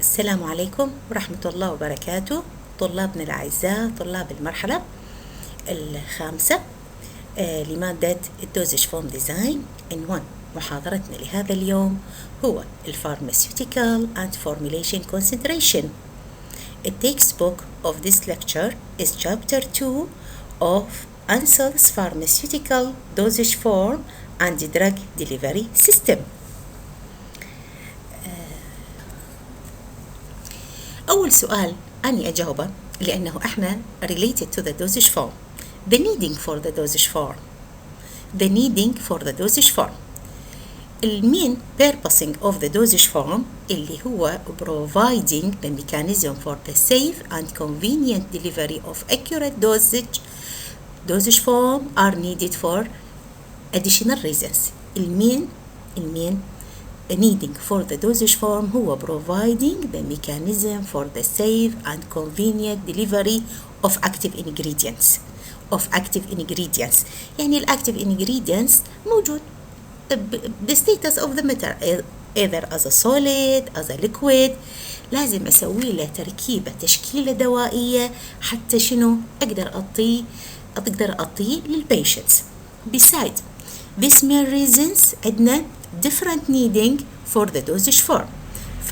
السلام عليكم ورحمة الله وبركاته. طلابنا الأعزاء، طلاب المرحلة الخامسة لمادة الدوزج فورم ديزاين. عنوان محاضرتنا لهذا اليوم هو Pharmaceutical and Formulation Concentration. The textbook of this lecture is Chapter 2 of Untitled Pharmaceutical Dosage Form and Drug Delivery System. أول سؤال أني أجاوبه لأنه إحنا related to the dosage form. The needing for the dosage form. The needing for the dosage form. The main purposing of the dosage form اللي هو providing the mechanism for the safe and convenient delivery of accurate dosage form are needed for additional reasons. المين needing for the dosage form هو providing the mechanism for the safe and convenient delivery of active ingredients. يعني الactive ingredients موجود the status of the matter either as a solid as a liquid. لازم أسوي له تشكيلة دوائية حتى شنو أقدر أعطيه للبيشنتس. Besides these main reasons عندنا different needing for the dosage form.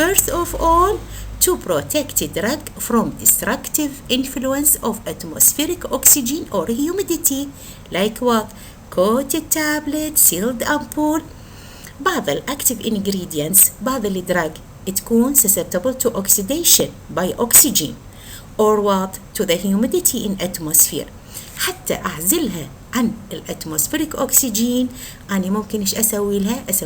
First of all, to protect the drug from destructive influence of atmospheric oxygen or humidity, like what? Coated tablet, sealed ampoule. بعض الactive ingredients بعض الدراج تكون susceptible to oxidation by oxygen or what? To the humidity in atmosphere. حتى أعزلها عن الاتموسفيريك أكسجين أنا ممكن إيش أسوي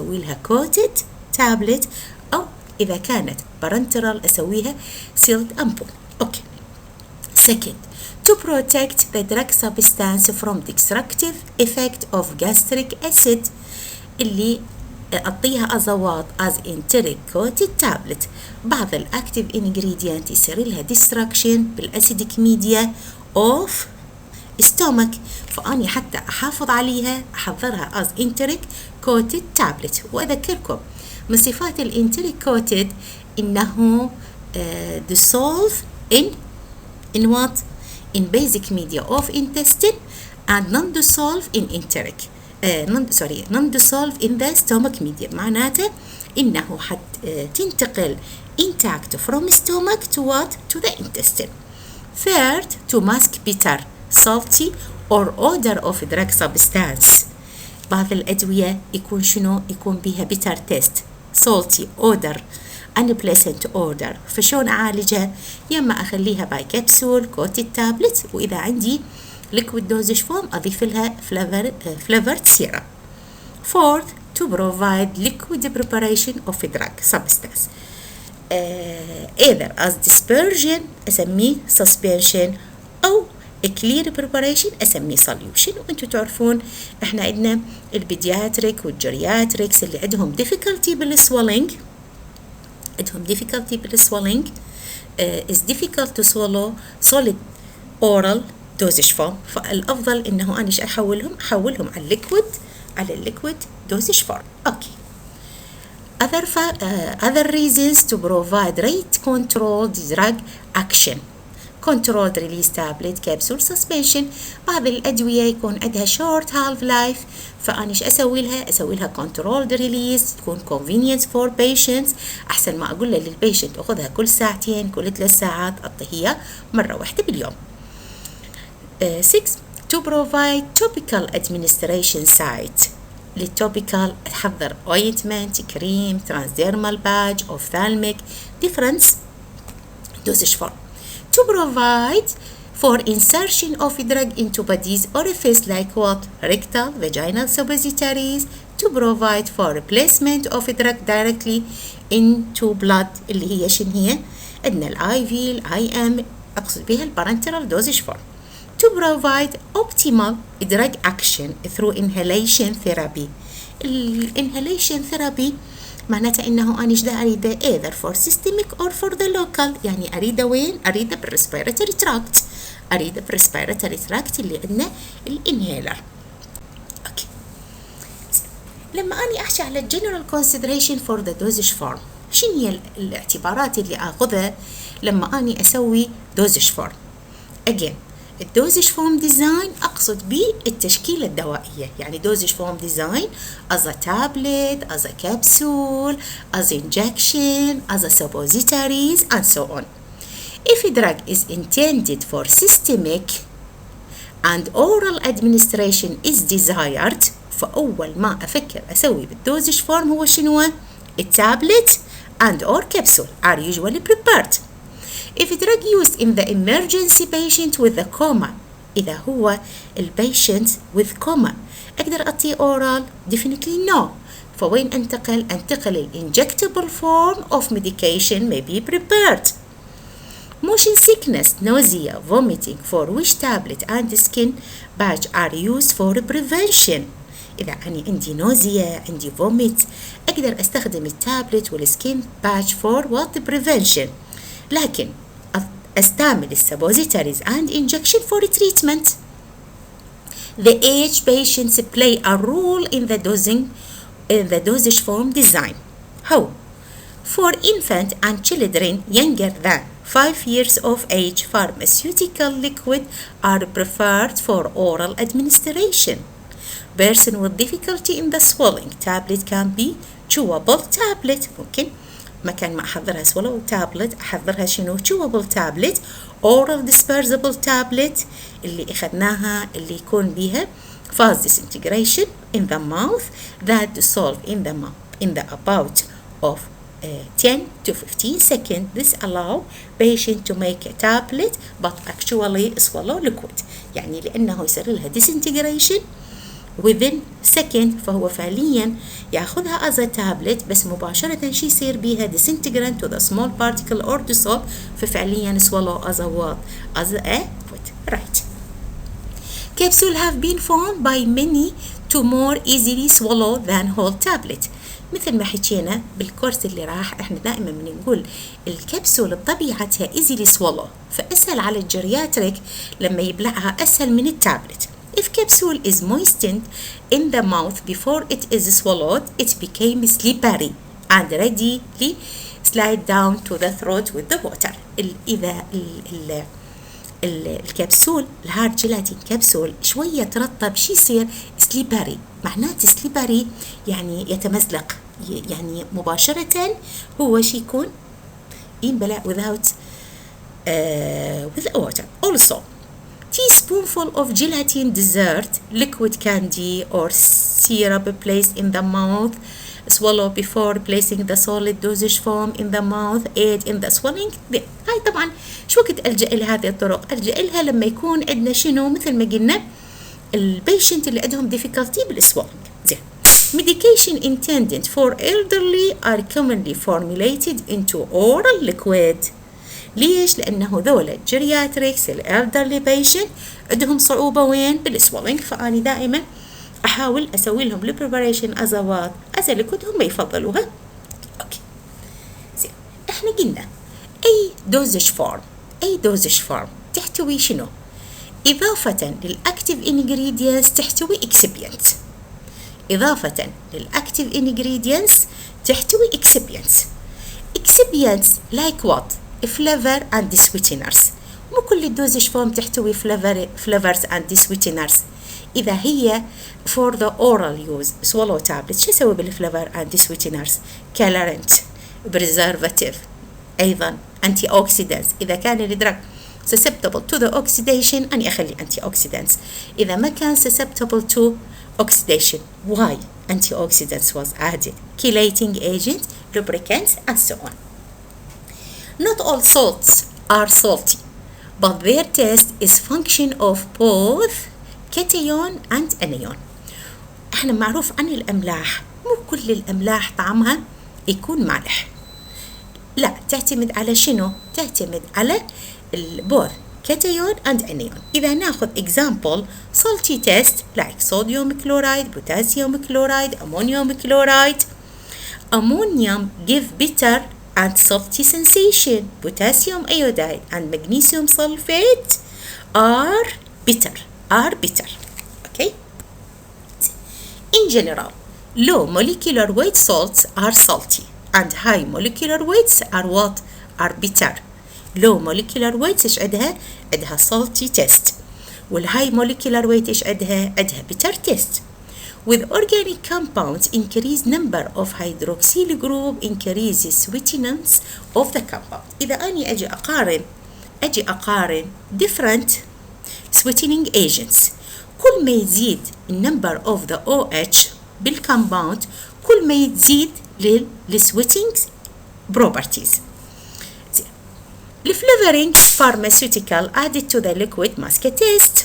لها coated tablet، أو إذا كانت parenteral أسويها sealed ampoule. Okay. Second, to protect the drug substance from destructive effect of gastric acid اللي أعطيها أزواج as enteric-coated tablet. بعض الأكتيف ingredient يصير لها destruction بالأسيدك media of stomach، فأني حتى أحافظ عليها أحضرها as enteric-coated tablet. وأذكركم من صفات الانتريك-coated إنه dissolve in what? In basic media of intestine and non-dissolve in enteric. non-dissolve in the stomach media. معناته إنه تنتقل intact from stomach to what? To the intestine. Third, to mask bitter, salty or odor of drug substance. بعض الأدوية يكون بها bitter taste, salty odor, unpleasant odor. فشون أعالجها؟ يما أخليها by capsule, coated tablet، وإذا عندي liquid dosage form أضيف لها flavored serum. Fourth, to provide liquid preparation of drug substance either as dispersion أسميه suspension أو clear preparation أسميه solution. وانتوا تعرفون احنا عندنا البيدياتريك والجرياتريكس اللي عندهم difficulty بالswallowing is difficult to swallow solid oral dosage form. فالأفضل إنه أنا أحولهم على الليكويد dosage form. Okay. Other reasons to provide rate controlled drug action. controlled release tablet, capsule, suspension. بعض الأدوية يكون عندها short half life، فأنا إيش أسوي لها controlled release تكون convenient for patients. أحسن ما أقول للبيشنت أخذها كل ساعتين كل 3 ساعات، أعطيها مرة واحدة باليوم. 6. to provide topical administration site. للtopical تحضر ointment, cream, transdermal patch, ophthalmic, different dosage form. To provide for insertion of drug into body's orifice like what? Rectal, vaginal suppositories. To provide for replacement of drug directly into blood اللي هي شن هي؟ عندنا الIV IM أقصد بها البارنترال dosage form. To provide optimal drug action through inhalation therapy. inhalation therapy معناته إنه أنا إيش أريده either for systemic or for the local. يعني أريده وين؟ أريده بالrespiratory tract. اللي عندنا الانهيلر. أوكي. لما أني أحكي على general consideration for the dosage form شنو هي الاعتبارات اللي آخذها لما أني أسوي dosage form. again الدوزج فورم ديزاين أقصد به التشكيلة الدوائية، يعني dosage form design as a tablet, as a capsule, as injection, as a suppositories and so on. If a drug is intended for systemic and oral administration is desired، فأول ما أفكر أسوي بالدوزج فورم هو شنو؟ التابلت and or capsule are usually prepared. If a drug used in the emergency patient with a coma، إذا هو البيشنت with coma أقدر أعطيه oral؟ definitely no. فوين أنتقل ال injectable form of medication may be prepared. Motion sickness, nausea, vomiting for which tablet and skin patch are used for prevention. إذا أنا عندي نوزيا، عندي vomit، أقدر أستخدم التابلت والسكين باتش for what prevention. لكن أستعمل السبوزيتاريز and injection for treatment. The age patients play a role in the dosage form design. How? For infant and children younger than 5 years of age, pharmaceutical liquid are preferred for oral administration. Person with difficulty in the swallowing tablet can be chewable tablet. ممكن مكان ما أحضرها swallow tablet أحضرها شنو chewable tablet. oral dispersible tablet اللي أخذناها اللي يكون بيها fast disintegration in the mouth that dissolve in the about of 10 to 15 seconds. This allow patient to make a tablet but actually swallow liquid، يعني لأنه يصير لها disintegration within second، فهو فعليا ياخذها as a tablet بس مباشرة شي يصير بيها disintegrant to the small particle or dissolve، ففعليا swallow as a what? as a liquid. right. Capsule have been found by many to more easily swallow than whole tablet. مثل ما حكينا بالكورس اللي راح احنا دائما بنقول الكبسول بطبيعتها easily swallow، فأسهل على الجرياتريك لما يبلعها أسهل من التابلت. If capsule is moistened in the mouth before it is swallowed, it became slippery and readily slide down to the throat with the water. إذا الكبسول الهارد جيلاتين كبسول شوية ترطب شي يصير سليبري. معناته سليبري يعني يتمزلق، يعني مباشرة هو شي يكون ينبلع without with water. Also teaspoonful of gelatin dessert, liquid candy or syrup placed in the mouth, swallow before placing the solid dosage form in the mouth, aid in the swallowing. هاي طبعا شو وقت ألجأ لهذه الطرق؟ ألجأ لها لما يكون عندنا شنو مثل ما قلنا البيشنت اللي عندهم difficulty بالسوالنج. زين. Medication intended for elderly are commonly formulated into oral liquid. ليش؟ لأنه ذولا جيرياتريكس الالدرلي بيشنت عندهم صعوبة وين؟ بالسوالنج، فأنا دائما أحاول أسوي لهم البريباريشن أزوات أزلكود هم يفضلوها. أوكي. زين. إحنا قلنا أي دوزج فورم تحتوي شنو؟ إضافة للأكتيف إنجريدينتس تحتوي إكسبينت. إضافة للأكتيف إنجريدينتس تحتوي إكسبينتس. إكسبينتس like what؟ flavor and sweeteners. مو كل الدوزج فورم تحتوي flavors and sweeteners. إذا هي for the oral use swallow tablet شو أسوي بالفلافر and sweeteners؟ colorant، preservative، أيضا antioxidants. إذا كان الدرج susceptible to the oxidation أنا أخلي antioxidants. إذا ما كان susceptible to oxidation why antioxidants was added؟ chelating agent، lubricants and so on. Not all salts are salty but their taste is function of both cation and anion. احنا معروف عن الأملاح مو كل الأملاح طعمها يكون مالح، لا تعتمد على شنو؟ تعتمد على both cation and anion. إذا ناخذ example salty taste like sodium chloride, potassium chloride, ammonium chloride. Ammonium give bitter and salty sensation. Potassium iodide and magnesium sulfate are bitter. Okay. In general, low molecular weight salts are salty and high molecular weights are what? Are bitter. low molecular weights ايش عندها؟ عندها salty taste. والhigh molecular weight ايش عندها؟ عندها bitter taste. With organic compounds, increased number of hydroxyl group increases sweetness of the compound. إذا أنا أجي أقارن different sweetening agents. كل ما يزيد number of the OH بالcompound كل ما يزيد للsweetening properties. Flavoring pharmaceutical added to the liquid mask test.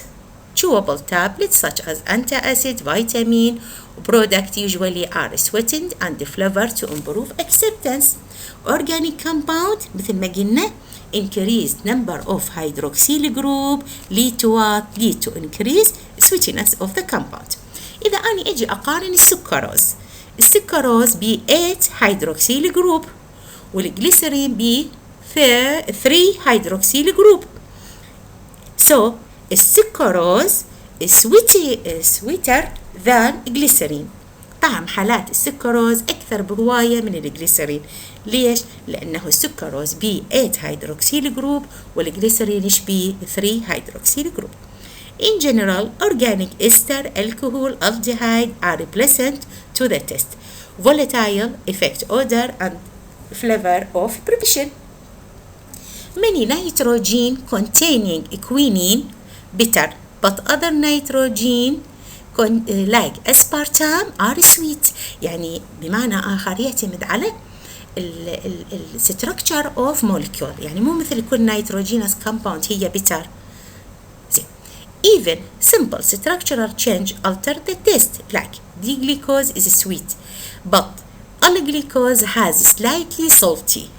Chewable tablets such as antacid, vitamin product usually are sweetened and flavored to improve acceptance. Organic compound مثل ما قلنا increased number of hydroxyl group lead to what? Lead to increase sweetness of the compound. إذا أنا أجي أقارن السكروز ب 8 hydroxyl group والجليسرين ب 3 hydroxyl group. So السكروز sweeter than glycerin. طعم حالات السكروز أكثر بهواية من الجليسرين. ليش؟ لأنه السكروز ب 8 hydroxyl group والجليسرين ب 3 hydroxyl group. In general, organic ester, alcohol, aldehyde are pleasant to the taste. Volatile affect odor and flavor of preparation. Many nitrogen containing quinine bitter, but other nitrogen like aspartame are sweet. يعني بمعنى آخر يعتمد على structure of molecule. يعني مو مثل كل nitrogenous compound هي bitter. Even simple structural change alter the taste. Like D-glucose is sweet, but L-glucose has slightly salty.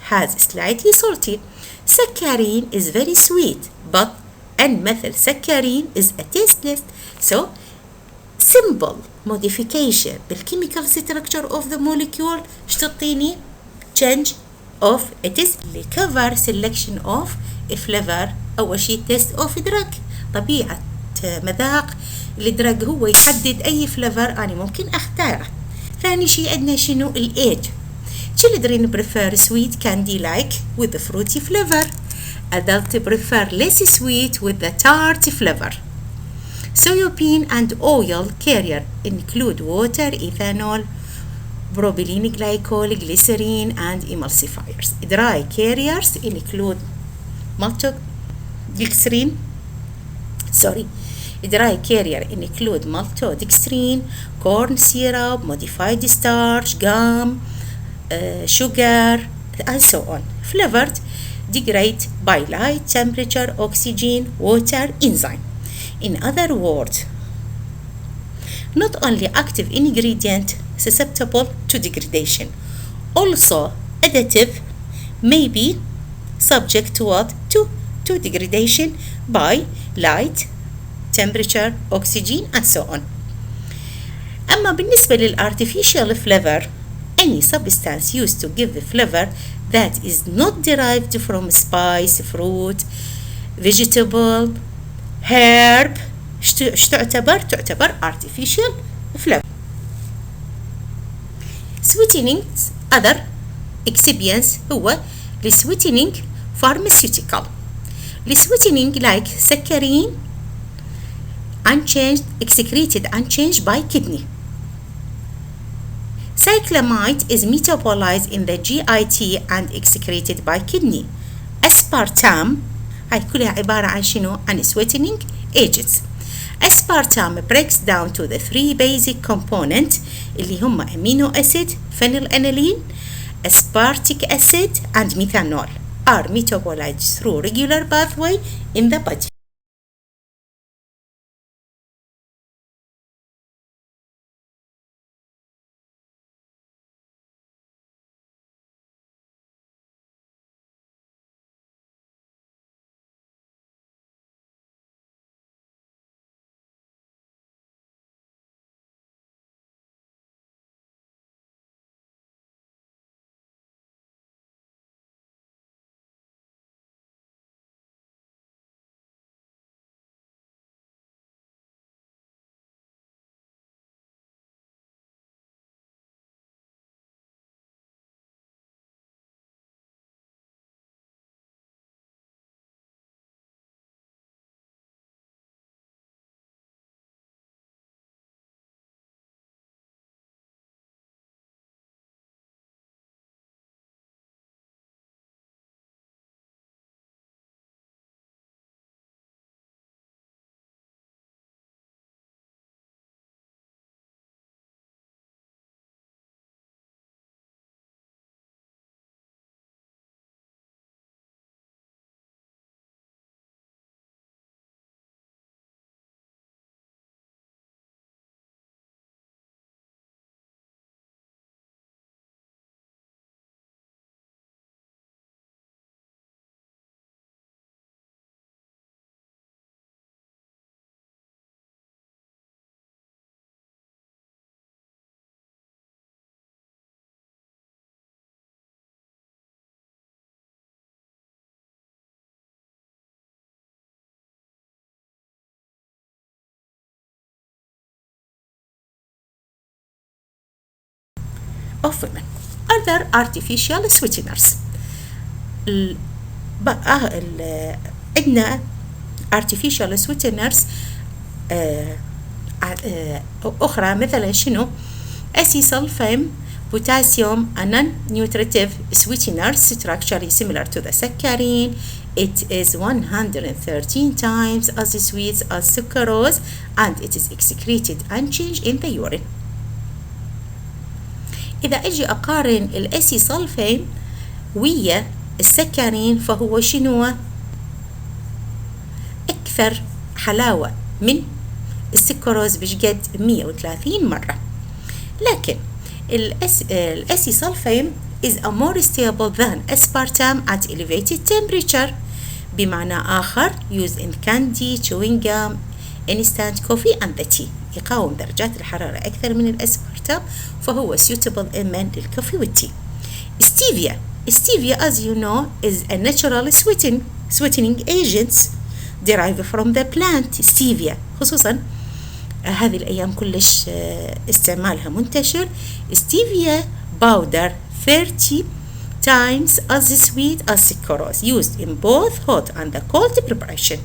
Saccharin is very sweet, but N-methyl saccharin is a tasteless. So simple modification بالchemical structure of the molecule ايش تعطيني؟ change of it is اللي cover selection of a flavor. أول شيء test of drug. طبيعة مذاق الدرج هو يحدد أي فلافر أنا ممكن أختاره. ثاني شيء عندنا شنو؟ الإيج. Children prefer sweet candy like with the fruity flavor. Adults prefer less sweet with the tart flavor. Soybean and oil carrier include water, ethanol, propylene glycol, glycerin, and emulsifiers. Dry carriers include Dry carrier include maltodextrin, corn syrup, modified starch, gum, sugar, and so on. Flavored degrade by light, temperature, oxygen, water, enzyme. In other words, not only active ingredient susceptible to degradation, also additive may be subject to what? To degradation by light, temperature, oxygen, and so on. أما بالنسبة للartificial flavor, any substance used to give the flavor that is not derived from spice, fruit, vegetable, herb, تعتبر artificial flavor. Sweetening other excipients هو sweetening pharmaceutical. Sweetening like saccharin excreted unchanged by kidney. Cyclamide is metabolized in the GIT and excreted by kidney. Aspartame هاي كلها عبارة عن شنو؟ عن sweetening agents. Aspartame breaks down to the 3 basic components اللي هم amino acid, phenylalanine, aspartic acid, and methanol are metabolized through regular pathway in the body. of women. Other artificial sweeteners. عندنا artificial sweeteners أخرى مثلا شنو؟ acesulfame, potassium, a non-nutritive sweetener structurally similar to the saccharin. It is 113 times as sweet as sucrose and it is excreted unchanged in the urine. إذا أجي أقارن الأسيسلفين ويا السكرين فهو شنو؟ أكثر حلاوة من السكروز بشقد 130 مرة. لكن الأسيسلفين is a more stable than aspartame at elevated temperature. بمعنى آخر used in candy, chewing gum, instant coffee and the tea. يقاوم درجات الحرارة أكثر من الأسبارتام فهو suitable من للكوفي والتي. Stevia as you know is a natural sweetening agent derived from the plant stevia. خصوصا هذه الأيام كلش استعمالها منتشر. Stevia powder 30 times as sweet as sucrose, used in both hot and cold preparation.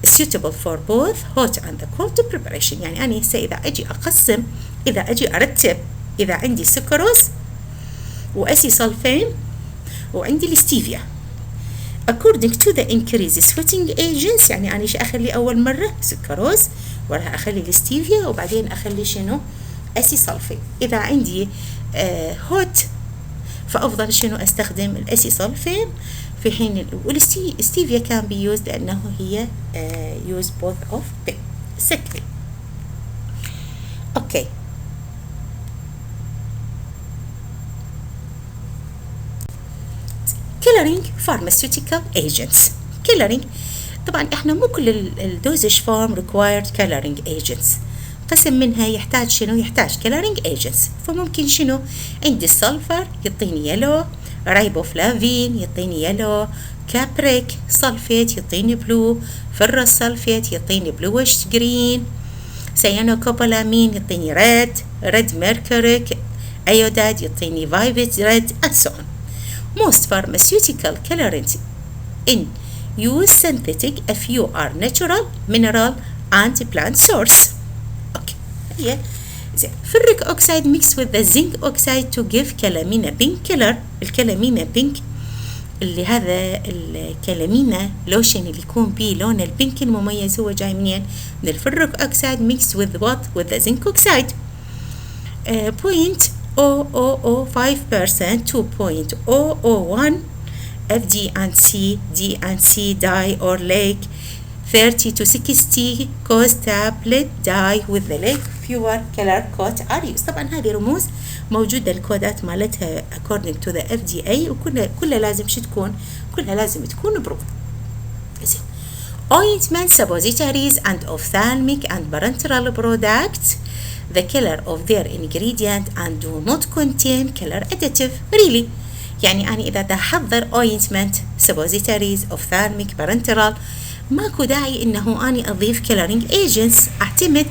Suitable for both hot and cold preparation. يعني أنا هسه إذا أجي أقسم، إذا أجي أرتب، إذا عندي سكروز وأسيسلفين وعندي الستيفيا according to the increased sweating agents. يعني أنا إيش أخلي أول مرة؟ سكروز، وراها أخلي الستيفيا، وبعدين أخلي شنو؟ أسيسلفين. إذا عندي هوت فأفضل شنو أستخدم الأسيسلفين، في حين والستيفيا كان بيوز لأنه هي use both of them. Second. Okay. Coloring pharmaceutical agents. Coloring طبعا احنا مو كل الدوزج فورم required coloring agents. قسم منها يحتاج شنو؟ يحتاج coloring agents. فممكن شنو؟ عندي السلفر يعطيني يلو، رايبوفلافين يعطيني يلو، كابريك سلفيت يعطيني بلو، فرس سلفيت يعطيني بلوش جرين، سيانوكوبولامين يعطيني ريد ميركوريك ايوداد يعطيني فايفت ريد and so on. Most pharmaceutical colorants in use synthetic, a few are natural, mineral and plant source. Okay. Yeah. زين. ferric oxide mixed with the zinc oxide to give calamina pink color. الكلامينا pink اللي هذا الكلامينا لوشن اللي يكون بيه لون البينك المميز هو جاي منين؟ من الفريك oxide mixed with what? with the zinc oxide. 0.0005% to 0.001 FD and C dye or lake 30 to 60 cause tablet dye with the lake fewer color coat are used. طبعا هذه رموز موجودة الكودات مالتها according to the FDA وكلها لازم تكون بروف. Ointment, suppositories and ophthalmic and parenteral products, the color of their ingredient and do not contain color additive. Really يعني أنا إذا أحضر ointment, suppositories, ophthalmic, parenteral ماكو داعي إنه أنا أضيف coloring agents. أعتمد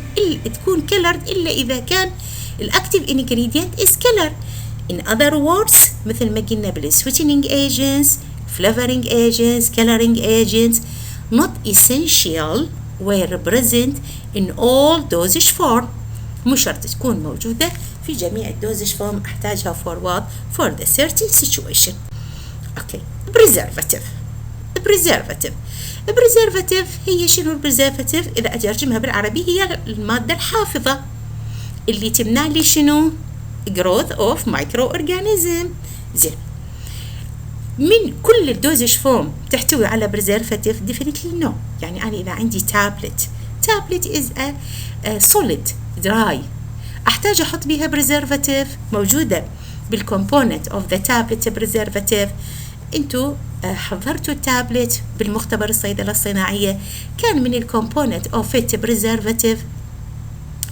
تكون colored إلا إذا كان الأكتيف ingredient is color. In other words مثل ما قلنا بالsweetening agents, flavoring agents, coloring agents not essential were present in all dosage form. مو شرط تكون موجودة في جميع الدوزج فورم. أحتاجها for what? for the certain situation. Okay. Preservative هي شنو البريزرفاتيف؟ إذا أترجمها بالعربي هي المادة الحافظة اللي تمنع لي شنو؟ growth of microorganism. زين. من كل الدوزج فورم تحتوي على preservative definitely no. يعني أنا إذا عندي tablet is a solid dry أحتاج أحط بيها preservative موجودة بالcomponent of the tablet preservative. انتو حضرتوا التابلت بالمختبر الصيدلة الصناعية كان من الكومبوننت of it preservative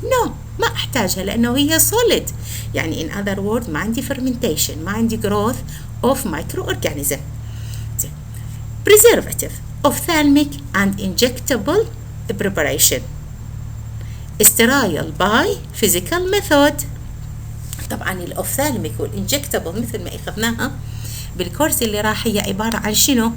no ما أحتاجها لأنه هي solid. يعني in other words ما عندي fermentation ما عندي growth of microorganism. preservative ophthalmic and injectable preparation sterile by physical method. طبعا الأوفثالميك والإنجكتابل مثل ما أخذناها بالكورس اللي راح هي عبارة عن شنو؟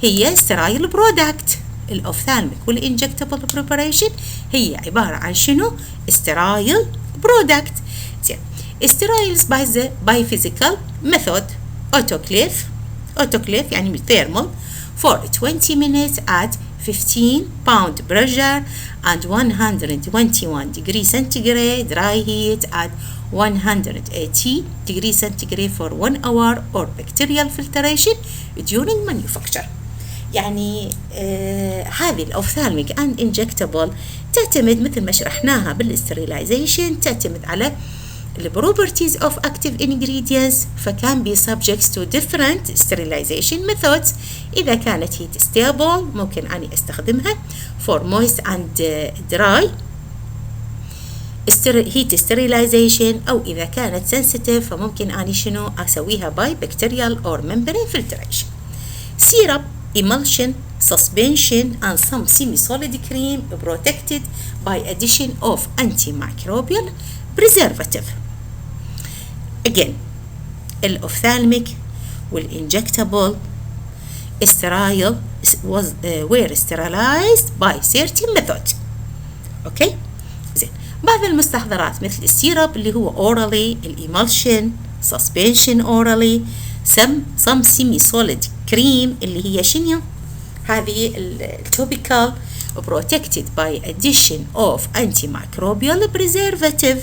هي sterile product. الأوفثالميك والإنجكتابل preparation هي عبارة عن شنو؟ sterile product. زين sterile by physical method autoclave يعني thermal for 20 minutes at 15 pound pressure and 121 degree centigrade dry heat at 180 degree centigrade for 1 hour or bacterial filtration during manufacture. يعني هذه الأوفثالميك and injectable تعتمد مثل ما شرحناها بالاستريلايزيشن، تعتمد على the properties of active ingredients فكان be subject to different sterilization methods. إذا كانت heat stable ممكن أني أستخدمها for moist and dry heat sterilization، أو إذا كانت sensitive فممكن أني شنو أسويها by bacterial or membrane filtration. Syrup, emulsion, suspension and some semi-solid cream protected by addition of antimicrobial preservative. Again الأوفثالميك والإنجكتابل sterile were sterilized by certain method. أوكي زين. بعض المستحضرات مثل السيرب اللي هو orally، الإيمالشن suspension orally، some semi-solid cream اللي هي شنو؟ هذه التوبيكال protected by addition of antimicrobial preservative.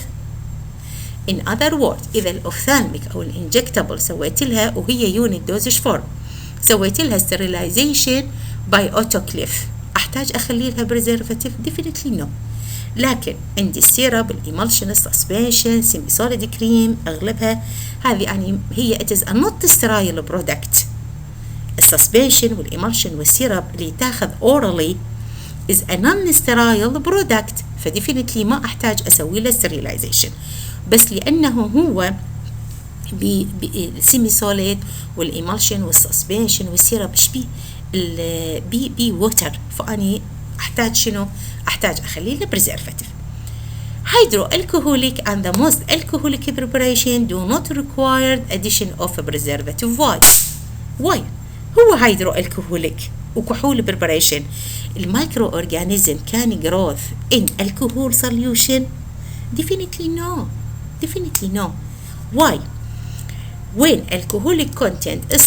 In other words إذا الأوفثالميك أو الإنجكتابل سويت لها وهي unit dosage form سويت لها sterilization by autoclave أحتاج أخلي لها preservative؟ definitely no. لكن عندي السيرب، الإيمالشن، السسبنشن، سيمي سوليد كريم أغلبها هذه يعني هي it is a not sterile product. السسبنشن والإيمالشن والسيرب اللي تاخذ orally is a non-sterile product فديفينتلي ما أحتاج أسوي له sterilization، بس لأنه هو السيمي سوليد والإيمالشن والسسبنشن والسيرب بي ووتر فأني أحتاج شنو؟ أحتاج أخلي له preservative. Hydroalcoholic and the most alcoholic preparation do not require addition of a preservative. Why? هو hydroalcoholic وكحول preparation المايكرو أورجانيزم كان growth in alcohol solution؟ definitely no. Why? When alcoholic content is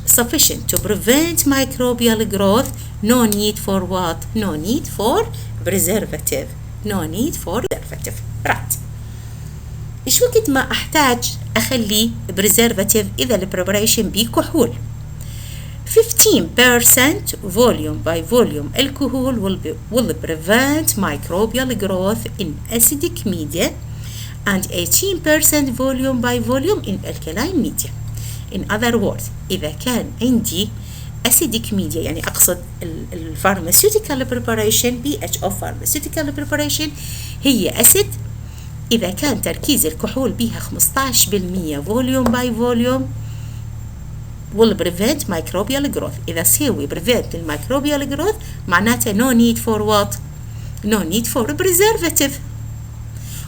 sufficient to prevent microbial growth, no need for what? No need for preservative. Right. إيش وقت ما أحتاج أخلي preservative إذا البريبريشن بكحول 15% volume by volume alcohol will prevent microbial growth in acidic media and 18% volume by volume in alkaline media. In other words إذا كان عندي acidic media يعني أقصد pharmaceutical preparation pH of pharmaceutical preparation هي acid، إذا كان تركيز الكحول بها 15% volume by volume will prevent microbial growth. إذا سوي prevent microbial growth معناته no need for what? No need for preservative.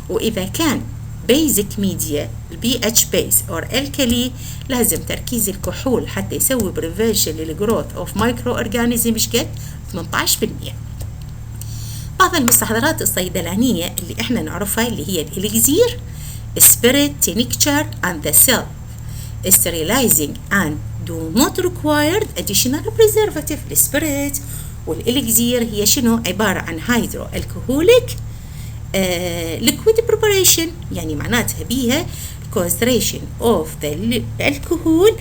وإذا كان basic media pH base or alkali لازم تركيز الكحول حتى يسوي prevention للgrowth of microorganisms مش قد 18%. بعض المستحضرات الصيدلانية اللي احنا نعرفها اللي هي الإليكزير، spirit, tincture and the self sterilizing and do not require additional preservative. السبيريت والإليكزير هي شنو؟ عبارة عن hydroalcoholic liquid preparation يعني معناتها بيها concentration of the alcohol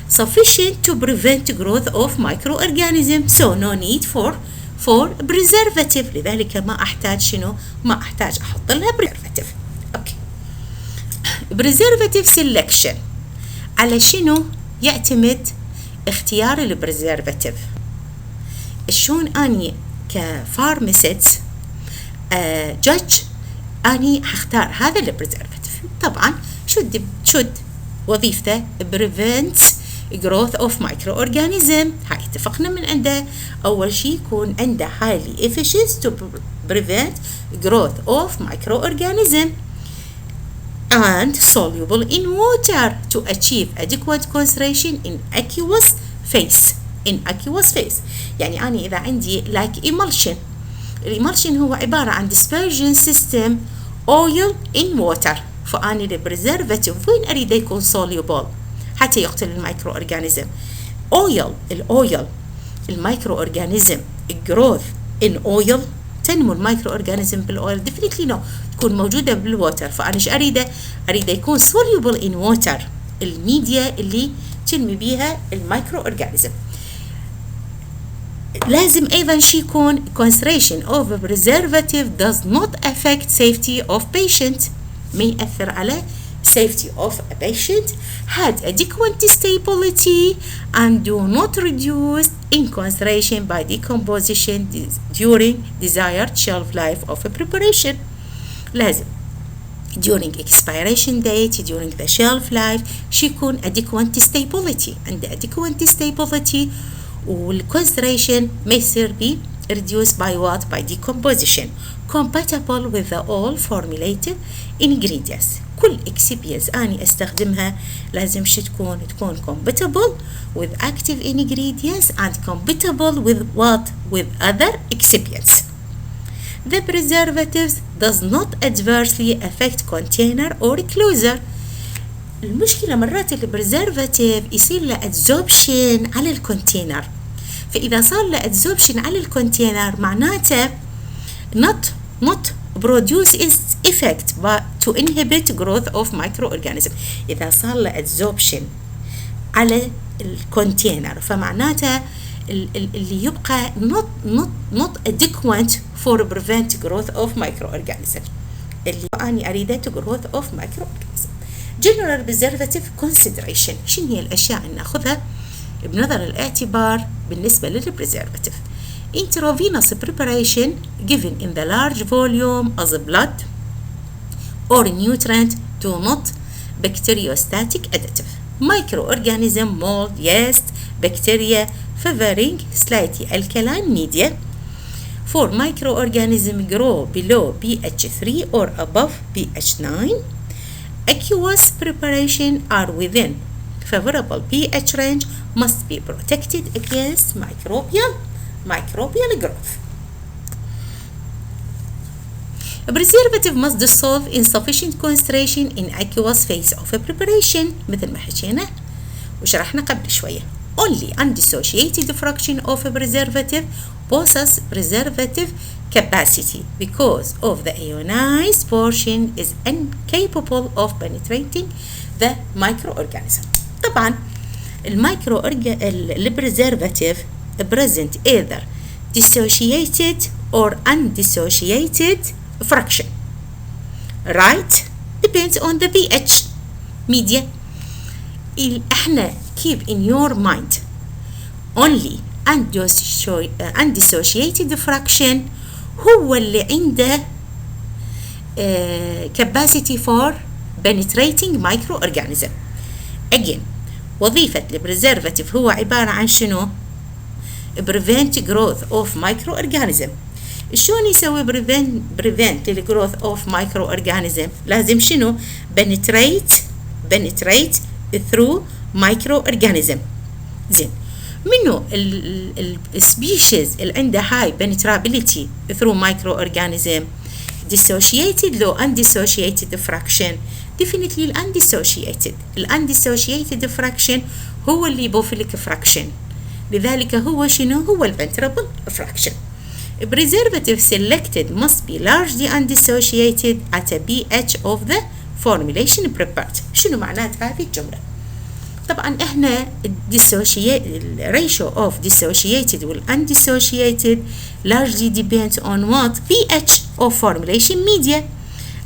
sufficient to prevent growth of microorganisms so no need for preservative. لذلك ما أحتاج شنو؟ ما أحتاج أحط لها preservative. أوكي. preservative selection على شنو يعتمد اختيار البريزرفاتيف؟ شلون أني كفارماسيست جادج أني هختار هذا البريزرفاتيف؟ طبعا should وظيفته prevents growth of microorganism. هاي اتفقنا من عنده أول شيء يكون عنده highly efficient to prevent growth of microorganism. and soluble in water to achieve adequate concentration in aqueous phase. يعني أنا إذا عندي like emulsion. الإمالشن هو عبارة عن dispersion system oil in water. فأنا البريزرفاتيف وين أريد يكون soluble حتى يقتل الميكرو أورجانيزم. الأويل الميكرو أورجانيزم growth in oil تنمو الميكرو أورجانيزم بالأويل definitely no تكون موجودة بالووتر. فأنا إيش أريد يكون soluble in water الميديا اللي تنمي بيها الميكرو أورجانيزم. لازم أيضا شي يكون concentration of a preservative does not affect safety of patient. ما يأثر على safety of a patient, had adequate stability and do not reduce in concentration by decomposition during desired shelf life of a preparation. لازم during expiration date, during the shelf life شي يكون adequate stability. عند adequate stability والconcentration ما يصير بي reduced by what? By decomposition. Compatible with the all formulated ingredients. كل excipients أنا أستخدمها لازم شي تكون compatible with active ingredients and compatible with what? With other excipients. The preservatives does not adversely affect container or closure. المشكلة مرات البريزرفاتيف يصير له adsorption على الكونتينر. فإذا صار له adsorption على الكونتينر معناته not produce its effect but to inhibit growth of microorganism. إذا صار له adsorption على الكونتينر فمعناته اللي يبقى not adequate for prevent growth of microorganism. اللي أنا أريده growth of microorganism. General preservative consideration. شنو هي الأشياء اللي ناخذها بنظر الاعتبار بالنسبة للبريزرفاتيف؟ Intravenous preparation given in the large volume as blood or nutrient do not bacteriostatic additive. Microorganism, mold, yeast, bacteria favoring slightly alkaline media. For microorganism grow below pH 3 or above pH 9. Aqueous preparation are within favorable pH range must be protected against microbial growth. A preservative must dissolve in sufficient concentration in aqueous phase of a preparation مثل ما حكينا وشرحنا قبل شوية. Only undissociated fraction of a preservative possess preservative capacity because of the ionized portion is incapable of penetrating the microorganism. طبعا البريزرفاتيف present either dissociated or undissociated fraction, right? Depends on the pH media. احنا keep in your mind only undissociated fraction هو اللي عنده capacity for penetrating microorganism. Again وظيفة البريزرفاتيف هو عبارة عن شنو؟ prevent growth of microorganism. شلون يسوي prevent للgrowth of microorganism؟ لازم شنو؟ penetrate through microorganism. زين منو السبيشيز اللي عنده high penetrability through microorganism؟ dissociated لو undissociated fraction. definitely undissociated fraction هو اللي يبوفلك fraction. لذلك هو شنو؟ هو البنترابل fraction. Preservative selected must be largely undissociated at a pH of the formulation prepared. شنو معنات هذه الجملة؟ طبعا احنا ratio of dissociated وال undissociated largely depends on what? pH of formulation media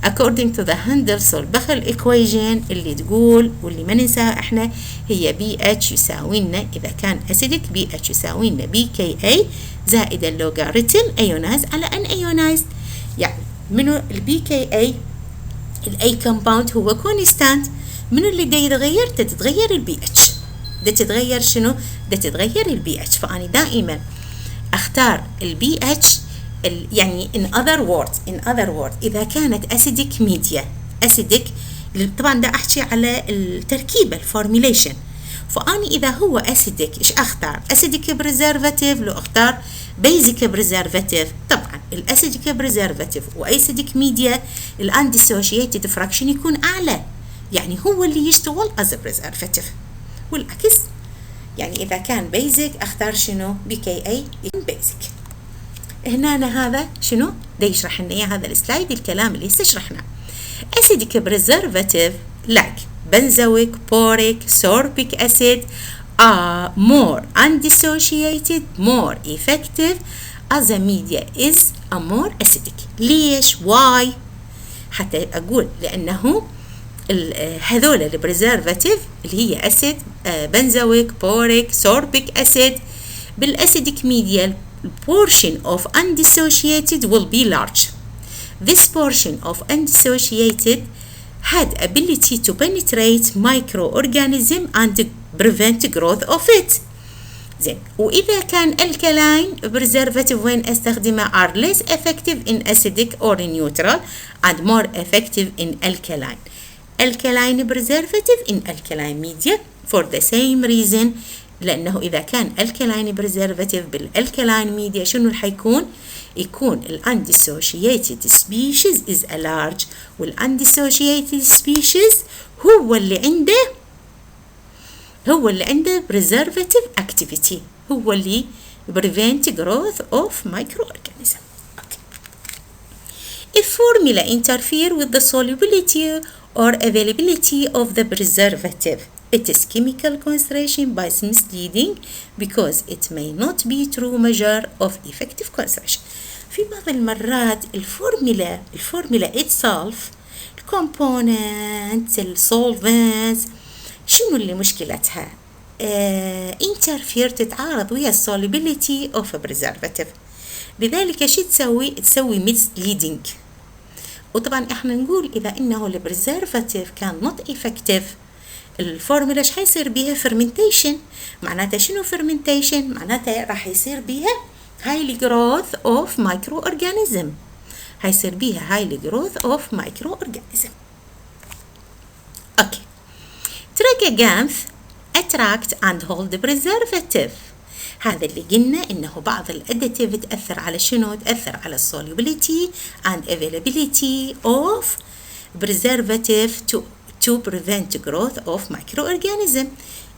according to the Handel-Solbachel equation اللي تقول واللي ما ننساها احنا هي pH يساوي لنا اذا كان acidic pH يساوي لنا pKa زائد اللوغاريتم ايونايز على ان ايونايز. يعني منو البي الاي كومباوند هو كونستانت. منو اللي دا يتغير؟ تتغير البي اتش. دا تتغير شنو؟ دا تتغير البي اتش. فاني دائما اختار البي اتش يعني in other words إذا كانت acidic media acidic طبعا دا أحكي على التركيبة الفورميليشن. فأني إذا هو أسيدك إيش أختار؟ أسيدك بريزرفاتيف لو أختار بيزك بريزرفاتيف. طبعا الأسيدك بريزرفاتيف وأسيدك ميديا الأنديسوشيتد فراكشن يكون أعلى، يعني هو اللي يشتغل از بريزرفاتيف، والعكس. يعني إذا كان بيزك أختار شنو؟ بكي أي يكون بيزك. هنا هذا شنو؟ دا يشرح لنا إياه هذا السلايد الكلام اللي استشرحناه. أسيدك بريزرفاتيف like benzoic, boric, sorbic acid are more undissociated, more effective as a media is a more acidic. ليش؟ why؟ حتى أقول لأنه هذول البريزرفاتيف اللي هي أسيد benzoic, boric, sorbic acid بالأسيدك media portion of undissociated will be large. This portion of undissociated had ability to penetrate microorganism and prevent growth of it. زين، وإذا كان alkaline preservative وين استخدمه are less effective in acidic or neutral and more effective in alkaline. Alkaline preservative in alkaline media for the same reason، لأنه إذا كان alkaline preservative بالalkaline media شنو رح يكون undissociated species is a large، والundissociated species هو اللي عنده preservative activity، هو اللي prevent growth of microorganism. Okay. If formula interfere with the solubility or availability of the preservative, its chemical concentration is misleading because it may not be true measure of effective concentration. في بعض المرات الفورمولا itself الكومبوننت السولفنتس شنو اللي مشكلتها؟ interfere تتعارض ويا solubility of a preservative، لذلك شو تسوي misleading. وطبعا احنا نقول اذا انه البريزرفاتيف كان not effective الفورمولا ايش حيصير بيها؟ fermentation. معناتها شنو fermentation؟ معناتها راح يصير بيها high growth of microorganism، هيصير بيها high growth of microorganism. اوكي. tragacanth attract and hold preservative. هذا اللي قلنا انه بعض الاديتيف تاثر على شنو؟ تاثر على solubility and availability of preservative to prevent growth of microorganism.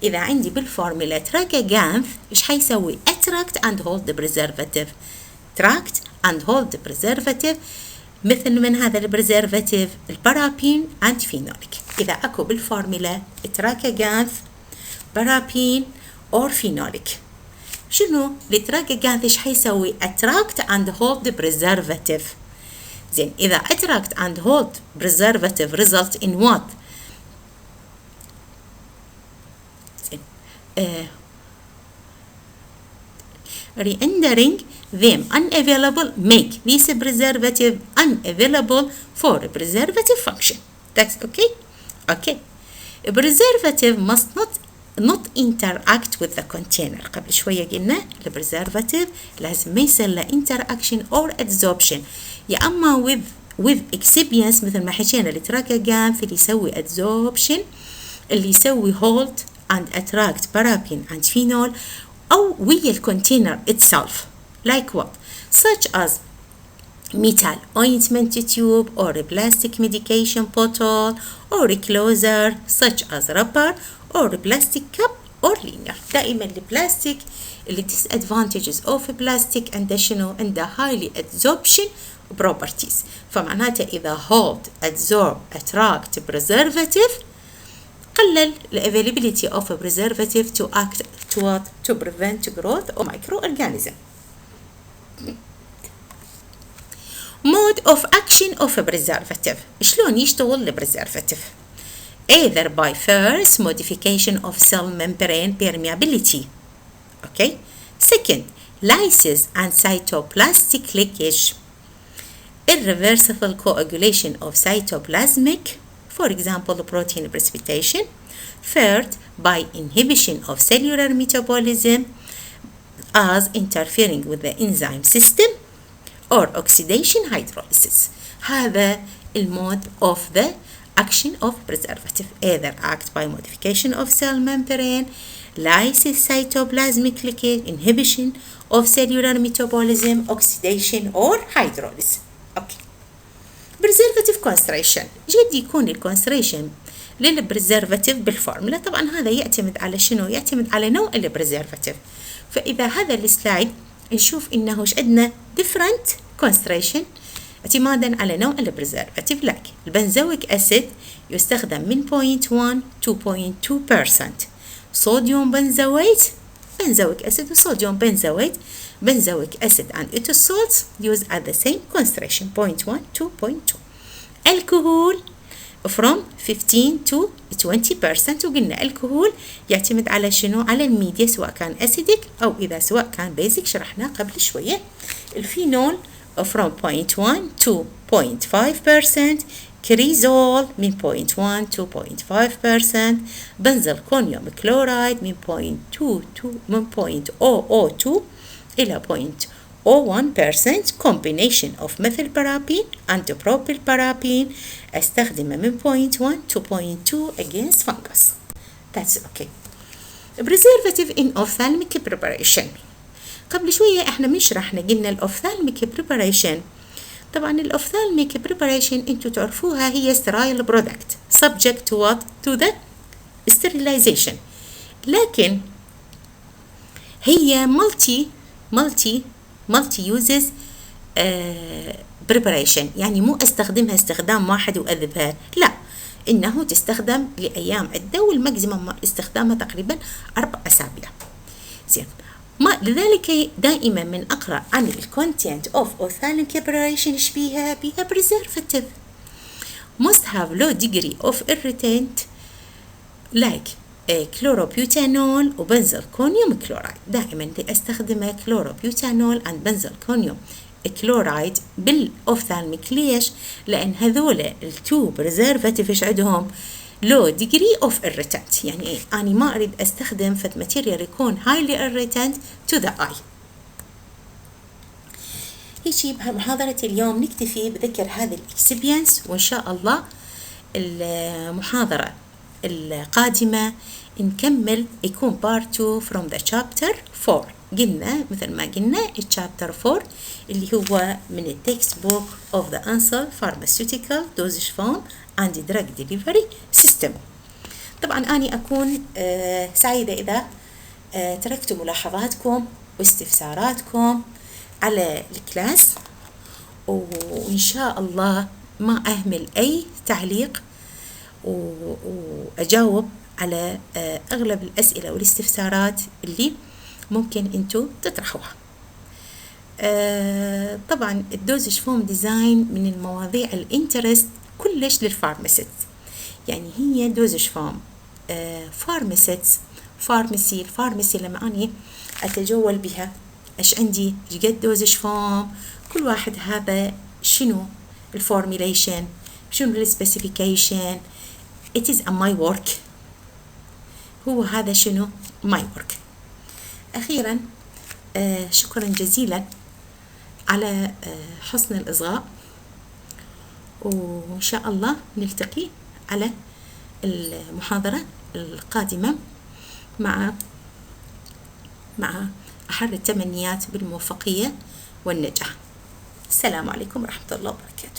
إذا عندي بالفورمولا tragacanth إيش حيسوي؟ attract and hold the preservative. attract and hold the preservative مثل من هذا البريزرفاتيف البارابين and phenolic. إذا أكو بالفورمولا tragacanth بارابين or phenolic شنو؟ التراجاcanth إيش حيسوي؟ attract and hold the preservative. زين، إذا attract and hold preservative result in what؟ rendering them unavailable, make this preservative unavailable for preservative function. That's okay? Okay. A preservative must not interact with the container. قبل شوية قلنا البريزرفاتيف لازم ما يصير له interaction or adsorption، يا أما with excipients مثل ما حكينا التراجاcanth اللي يسوي adsorption، اللي يسوي hold and attract paraffin and phenol، أو ويا الكونتينر itself like what such as metal ointment tube or a plastic medication bottle or a closer such as rubber or a plastic cup or liner. دائما البلاستيك اللي disadvantages of plastic عنده شنو؟ عنده highly adsorption properties، فمعناته إذا hold adsorb attract preservative قلل the availability of a preservative to act to prevent growth of microorganism. mode of action of a preservative. شلون يشتغل البريزرفاتيف؟ either by first modification of cell membrane permeability. Okay. Second, lysis and cytoplastic leakage. Irreversible coagulation of cytoplasmic, for example, protein precipitation. Third, by inhibition of cellular metabolism as interfering with the enzyme system or oxidation hydrolysis. هذا المود of the action of preservative either act by modification of cell membrane, lysis cytoplasmic leakage, inhibition of cellular metabolism, oxidation or hydrolysis. Okay. preservative concentration جد يكون الكونسنتريشن للبريزرفاتيف بالفورمولا. طبعا هذا يعتمد على شنو؟ يعتمد على نوع البريزرفاتيف. فإذا هذا السلايد نشوف إنه إيش عندنا different concentration اعتمادا على نوع البريزرفاتيف. لكن البنزويك أسيد يستخدم من 0.1 to 0.2%. صوديوم بنزويت benzoic acid وصوديوم benzoic acid and its salts used at the same concentration 0.1 to 0.2. alcohol from 15 to 20%. وقلنا الكحول يعتمد على شنو؟ على الميديا سواء كان acidic أو إذا سواء كان basic شرحناه قبل شوية. الفينول from 0.1 to 0.5%. كريزول من 0.1 to 0.5%. بنزل كونيوم كلورايد من 0.002 إلى 0.01%. combination of methyl paraffin and propyl paraffin استخدمه من 0.1 to 0.2 against fungus. That's okay. preservative in ophthalmic preparation. قبل شوية احنا مش رحنا قلنا الأوفثالميك preparation. طبعا الأوفثالميك preparation انتو تعرفوها هي sterile product subject to what? to the sterilization. لكن هي multi uses preparation. يعني مو استخدمها استخدام واحد وأذبها، لا، إنه تستخدم لأيام عدة والماكسيمم استخدامها تقريبا 4 أسابيع. زين، لذلك دائما من أقرأ عن الكونتنت of ophthalmic preparation إيش بيها preservative must have low degree of irritant like كلوروبيوتانول وبنزل كونيوم كلورايد. دائما استخدم كلوروبيوتانول and بنزل كونيوم كلورايد بالأوفثالميك. ليش؟ لأن هذول التو بريزرفاتيف إيش عندهم low degree of irritant. يعني أنا ما أريد أستخدم فت ماتيريال يكون highly irritant to the eye. هيجي بمحاضرة اليوم نكتفي بذكر هذا الإكسبيرينس، وإن شاء الله المحاضرة القادمة نكمل يكون part 2 from the chapter 4. قلنا مثل ما قلنا chapter 4 اللي هو من التكست بوك of the Pharmaceutical dosage form and drug delivery system. طبعا أنا أكون سعيدة إذا تركتوا ملاحظاتكم واستفساراتكم على الكلاس، وإن شاء الله ما أهمل أي تعليق وأجاوب على أغلب الأسئلة والاستفسارات اللي ممكن أنتوا تطرحوها. طبعا الدوزج فورم ديزاين من المواضيع الانترست كلش للفارماسيست. يعني هي دوزج فورم فارماسيست الفارماسي لما أني أتجول بها إيش عندي إيش قد دوزج فورم، كل واحد هذا شنو الفورميليشن، شنو السبيسيفيكيشن. it is my work. هو هذا شنو my work. أخيرا شكرا جزيلا على حسن الإصغاء، وإن شاء الله نلتقي على المحاضرة القادمة مع أحر التمنيات بالموفقية والنجاح. السلام عليكم ورحمة الله وبركاته.